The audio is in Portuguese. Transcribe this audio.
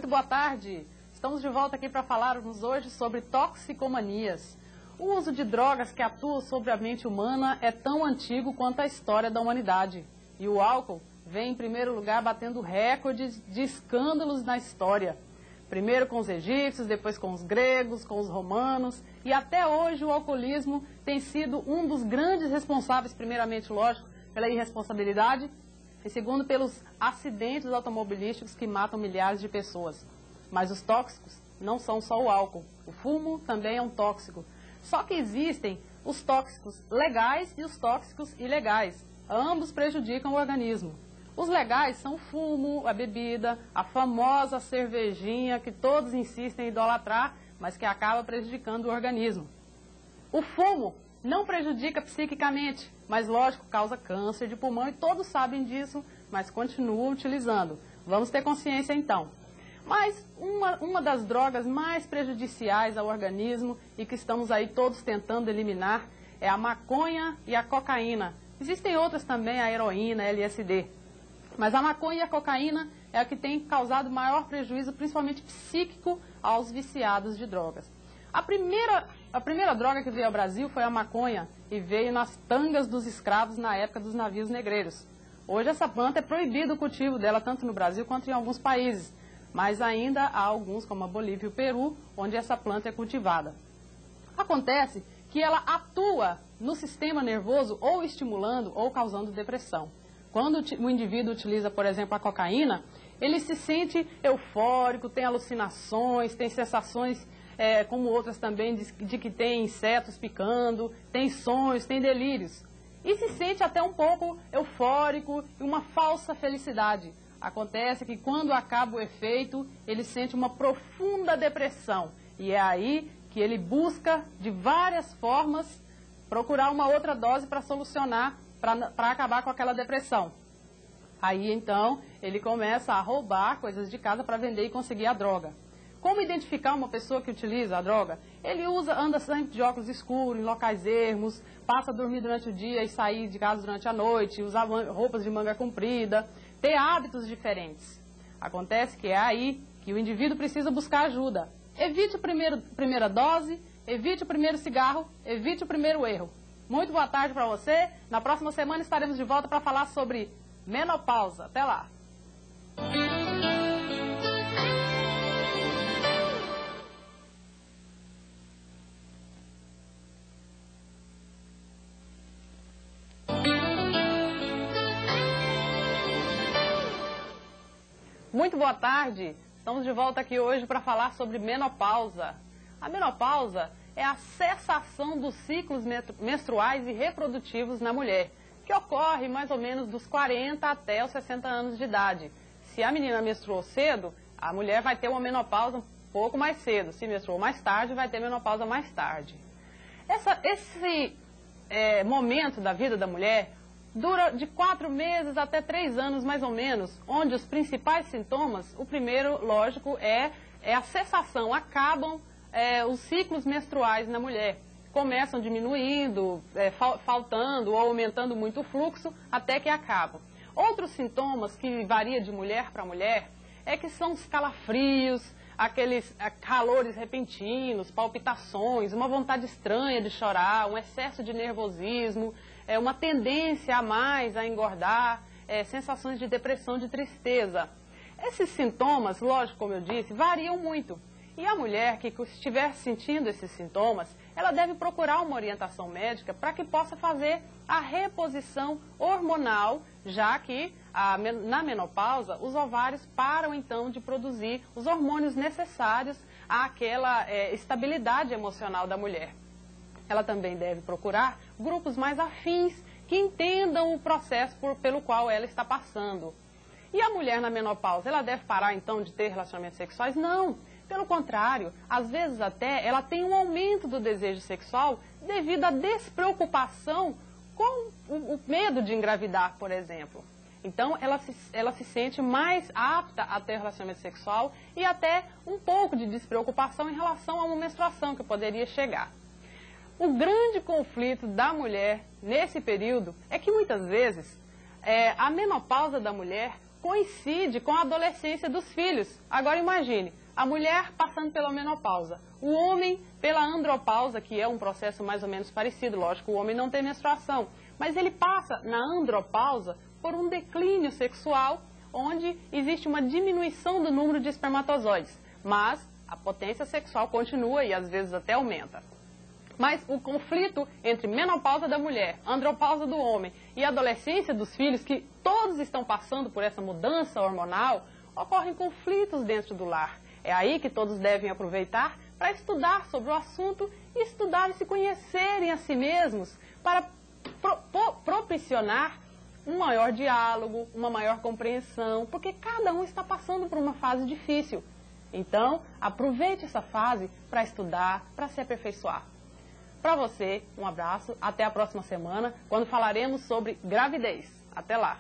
Muito boa tarde. Estamos de volta aqui para falarmos hoje sobre toxicomanias. O uso de drogas que atuam sobre a mente humana é tão antigo quanto a história da humanidade. E o álcool vem em primeiro lugar batendo recordes de escândalos na história. Primeiro com os egípcios, depois com os gregos, com os romanos. E até hoje o alcoolismo tem sido um dos grandes responsáveis, primeiramente, lógico, pela irresponsabilidade e segundo pelos acidentes automobilísticos que matam milhares de pessoas. Mas os tóxicos não são só o álcool. O fumo também é um tóxico. Só que existem os tóxicos legais e os tóxicos ilegais. Ambos prejudicam o organismo. Os legais são o fumo, a bebida, a famosa cervejinha que todos insistem em idolatrar, mas que acaba prejudicando o organismo. O fumo não prejudica psiquicamente, mas lógico, causa câncer de pulmão e todos sabem disso, mas continuam utilizando. Vamos ter consciência então. Mas uma das drogas mais prejudiciais ao organismo e que estamos aí todos tentando eliminar é a maconha e a cocaína. Existem outras também, a heroína, a LSD. Mas a maconha e a cocaína é a que tem causado maior prejuízo, principalmente psíquico, aos viciados de drogas. A primeira droga que veio ao Brasil foi a maconha e veio nas tangas dos escravos na época dos navios negreiros. Hoje essa planta é proibido o cultivo dela tanto no Brasil quanto em alguns países, mas ainda há alguns, como a Bolívia e o Peru, onde essa planta é cultivada. Acontece que ela atua no sistema nervoso ou estimulando ou causando depressão. Quando o indivíduo utiliza, por exemplo, a cocaína, ele se sente eufórico, tem alucinações, tem sensações, como outras também, de que tem insetos picando, tem sonhos, tem delírios. E se sente até um pouco eufórico e uma falsa felicidade. Acontece que quando acaba o efeito, ele sente uma profunda depressão. E é aí que ele busca, de várias formas, procurar uma outra dose para solucionar, para acabar com aquela depressão. Aí, então, ele começa a roubar coisas de casa para vender e conseguir a droga. Como identificar uma pessoa que utiliza a droga? Ele anda sempre de óculos escuros, em locais ermos, passa a dormir durante o dia e sair de casa durante a noite, usar roupas de manga comprida, ter hábitos diferentes. Acontece que é aí que o indivíduo precisa buscar ajuda. Evite a primeira dose, evite o primeiro cigarro, evite o primeiro erro. Muito boa tarde para você. Na próxima semana estaremos de volta para falar sobre menopausa. Até lá! Muito boa tarde. Estamos de volta aqui hoje para falar sobre menopausa. A menopausa é a cessação dos ciclos menstruais e reprodutivos na mulher, que ocorre mais ou menos dos 40 até os 60 anos de idade. Se a menina menstruou cedo, a mulher vai ter uma menopausa um pouco mais cedo. Se menstruou mais tarde, vai ter menopausa mais tarde. Esse momento da vida da mulher dura de 4 meses até 3 anos, mais ou menos, onde os principais sintomas, o primeiro, lógico, é a cessação, acabam os ciclos menstruais na mulher. Começam diminuindo, faltando ou aumentando muito o fluxo, até que acabam. Outros sintomas que varia de mulher para mulher é que são os calafrios, aqueles calores repentinos, palpitações, uma vontade estranha de chorar, um excesso de nervosismo, uma tendência a mais a engordar, sensações de depressão, de tristeza. Esses sintomas, lógico, como eu disse, variam muito. E a mulher que estiver sentindo esses sintomas, ela deve procurar uma orientação médica para que possa fazer a reposição hormonal, já que na menopausa os ovários param então de produzir os hormônios necessários àquela estabilidade emocional da mulher. Ela também deve procurar grupos mais afins que entendam o processo pelo qual ela está passando. E a mulher na menopausa, ela deve parar então de ter relacionamentos sexuais? Não. Pelo contrário, às vezes até ela tem um aumento do desejo sexual devido à despreocupação com o medo de engravidar, por exemplo. Então, ela se sente mais apta a ter relacionamento sexual e até um pouco de despreocupação em relação a uma menstruação que poderia chegar. O grande conflito da mulher nesse período é que muitas vezes a menopausa da mulher coincide com a adolescência dos filhos. Agora imagine, a mulher passando pela menopausa, o homem pela andropausa, que é um processo mais ou menos parecido, lógico, o homem não tem menstruação, mas ele passa na andropausa por um declínio sexual, onde existe uma diminuição do número de espermatozoides, mas a potência sexual continua e às vezes até aumenta. Mas o conflito entre menopausa da mulher, andropausa do homem e adolescência dos filhos, que todos estão passando por essa mudança hormonal, ocorrem conflitos dentro do lar. É aí que todos devem aproveitar para estudar sobre o assunto e estudar e se conhecerem a si mesmos para propiciar um maior diálogo, uma maior compreensão, porque cada um está passando por uma fase difícil. Então, aproveite essa fase para estudar, para se aperfeiçoar. Para você, um abraço, até a próxima semana, quando falaremos sobre gravidez. Até lá!